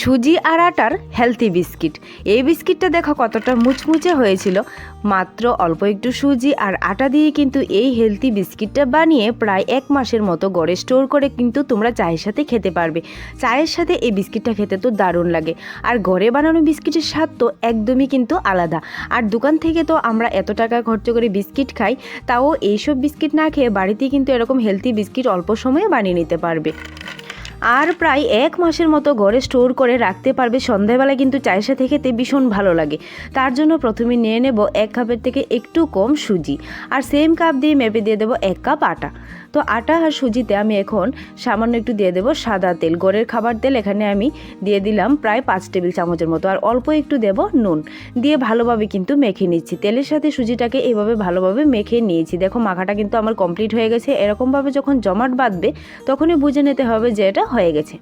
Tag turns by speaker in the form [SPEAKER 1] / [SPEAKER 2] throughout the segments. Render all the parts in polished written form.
[SPEAKER 1] সুজি আর আটার healthy biscuit. এই বিস্কিটটা দেখো কতটা মুচমুচে হয়েছিল। মাত্র অল্প একটু সুজি আর আটা দিয়ে কিন্তু এই হেলথি বিস্কিটটা বানিয়ে প্রায় 1 মাসের মতো ঘরে স্টোর করে কিন্তু তোমরা চায়ের সাথে খেতে পারবে। চায়ের সাথে এই বিস্কিটটা খেতে তো দারুণ লাগে। আর ঘরে বানানো বিস্কিটের স্বাদ তো একদমই কিন্তু আলাদা। আর দোকান থেকে তো আমরা এত টাকা খরচ করে বিস্কিট খাই, তাও এইসব বিস্কিট না খেয়ে বাড়িতেই কিন্তু এরকম হেলথি বিস্কিট অল্প সময়ে বানিয়ে নিতে পারবে। আর প্রায় 1 মাসের মতো ঘরে স্টোর করে রাখতে পারবে। সন্ধ্যাবেলায় কিন্তু চায়ের সাথে খেতে ভীষণ ভালো লাগে। তার জন্য প্রথমে নিয়ে নেব 1 কাপের থেকে একটু কম সুজি, আর সেম কাপ দিয়ে মেপে দিয়ে দেবো 1 কাপ আটা। তো আটা আর সুজিতে আমি এখন সামান্য একটু দিয়ে দেবো সাদা তেল, ঘরের খাবার তেল। এখানে আমি দিয়ে দিলাম প্রায় 5 টেবিল চামচের মতো, আর অল্প একটু দেব নুন দিয়ে ভালোভাবে কিন্তু মেখে নিচ্ছি। তেলের সাথে সুজিটাকে এইভাবে ভালোভাবে মেখে নিয়েছি। দেখো মাখাটা কিন্তু আমার কমপ্লিট হয়ে গেছে। এরকমভাবে যখন জমাট বাঁধবে তখনই বুঝে নিতে হবে যে এটা হয়ে গেছে।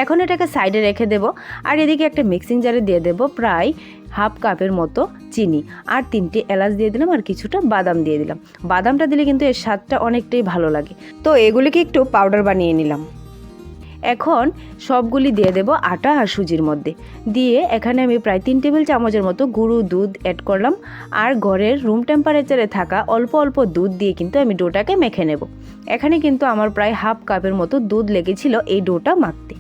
[SPEAKER 1] এখন এটাকে সাইডে রেখে দেব। আর এদিকে একটা মিক্সিং জারে দিয়ে দেব প্রায় 1/2 কাপের মতো চিনি, আর 3টে এলাচ দিয়ে দিলাম, আর কিছুটা বাদাম দিয়ে দিলাম। বাদামটা দিলে কিন্তু এর স্বাদটা অনেকটাই ভালো লাগে। তো এগুলিকে একটু পাউডার বানিয়ে নিলাম। এখন সবগুলি দিয়ে দেব আটা আর সুজির মধ্যে। দিয়ে এখানে আমি প্রায় 3 টেবিল চামচের মতো গুঁড়ো দুধ অ্যাড করলাম, আর ঘরের রুম টেম্পারেচারে থাকা অল্প অল্প দুধ দিয়ে কিন্তু আমি ডোটাকে মেখে নেব। এখানে কিন্তু আমার প্রায় 1/2 কাপের মতো দুধ লেগেছিল এই ডোটা মাখতে।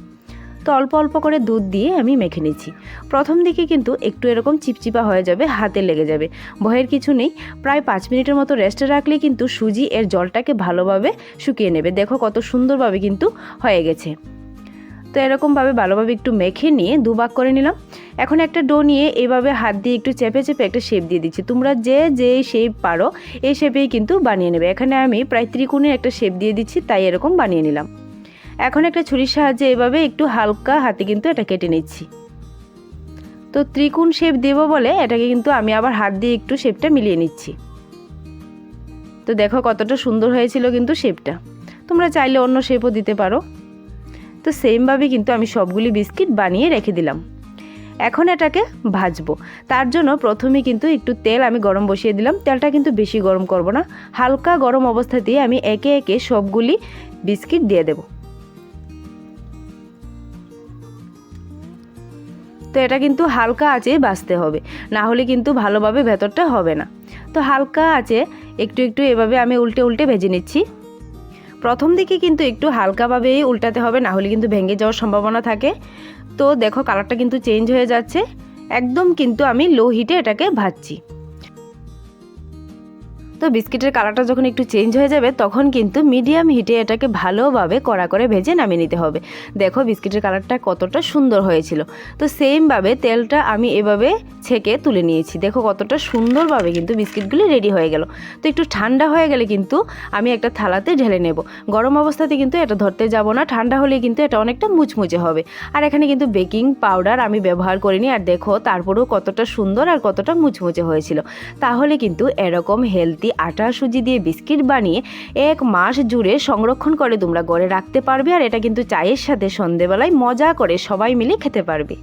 [SPEAKER 1] তো অল্প অল্প করে দুধ দিয়ে আমি মেখে নিচ্ছি। প্রথম দিকে কিন্তু একটু এরকম চিপচিপা হয়ে যাবে, হাতে লেগে যাবে, ভয়ের কিছু নেই। প্রায় 5 মিনিটের মতো রেস্টে রাখলে কিন্তু সুজি এর জলটাকে ভালোভাবে শুকিয়ে নেবে। দেখো কত সুন্দরভাবে কিন্তু হয়ে গেছে। তো এরকমভাবে ভালোভাবে একটু মেখে নিয়ে 2 ভাগ করে নিলাম। এখন একটা ডো নিয়ে এইভাবে হাত দিয়ে একটু চেপে চেপে একটা শেপ দিয়ে দিচ্ছি। তোমরা যে শেপ পারো এই শেপেই কিন্তু বানিয়ে নেবে। এখানে আমি প্রায় ত্রিকোণের একটা শেপ দিয়ে দিচ্ছি, তাই এরকম বানিয়ে নিলাম। এখন একটা ছুরির সাহায্যে এভাবে একটু হালকা হাতে কিন্তু এটা কেটে নিচ্ছি। তো ত্রিকোণ শেপ দেব বলে এটাকে কিন্তু আমি আবার হাত দিয়ে একটু শেপটা মিলিয়ে নিচ্ছি। তো দেখো কতটা সুন্দর হয়েছিল কিন্তু শেপটা। তোমরা চাইলে অন্য শেপও দিতে পারো। তো সেমভাবে কিন্তু আমি সবগুলি বিস্কিট বানিয়ে রেখে দিলাম। এখন এটাকে ভাজবো। তার জন্য প্রথমে কিন্তু একটু তেল আমি গরম বসিয়ে দিলাম। তেলটা কিন্তু বেশি গরম করব না, হালকা গরম অবস্থাতেই আমি একে একে সবগুলি বিস্কিট দিয়ে দেব। তো এটা কিন্তু হালকা আঁচে ভাজতে হবে, না হলে কিন্তু ভালোভাবে ভেতরটা হবে না। তো হালকা আঁচে একটু একটু এভাবে আমি উল্টে উল্টে ভেজে নিচ্ছি। প্রথম দিকে কিন্তু একটু হালকাভাবেই উল্টাতে হবে, না হলে কিন্তু ভেঙে যাওয়ার সম্ভাবনা থাকে। তো দেখো কালারটা কিন্তু চেঞ্জ হয়ে যাচ্ছে। একদম কিন্তু আমি লো হিটে এটাকে ভাজছি। তো বিস্কিটের কালারটা যখন একটু চেঞ্জ হয়ে যাবে তখন কিন্তু মিডিয়াম হিটে এটাকে ভালোভাবে কড়া করে ভেজে নামিয়ে নিতে হবে। দেখো বিস্কিটের কালারটা কতটা সুন্দর হয়েছিল। তো সেমভাবে তেলটা আমি এভাবে ছেঁকে তুলে নিয়েছি। দেখো কতটা সুন্দরভাবে কিন্তু বিস্কিটগুলি রেডি হয়ে গেল। তো একটু ঠান্ডা হয়ে গেলে কিন্তু আমি একটা থালাতে ঢেলে নেব। গরম অবস্থাতে কিন্তু এটা ধরতে যাব না, ঠান্ডা হলে কিন্তু এটা অনেকটা মুচমুচে হবে। আর এখানে কিন্তু বেকিং পাউডার আমি ব্যবহার করিনি। আর দেখো তারপরেও কতটা সুন্দর আর কতটা মুচমুচে হয়েছিল। তাহলে কিন্তু এরকম হেলদি আটা সুজি দিয়ে বিস্কিট বানিয়ে 1 মাস জুড়ে সংরক্ষণ করে তোমরা ঘরে রাখতে পারবে। আর এটা কিন্তু চায়ের সাথে সন্ধেবেলায় মজা করে সবাই মিলে খেতে পারবে।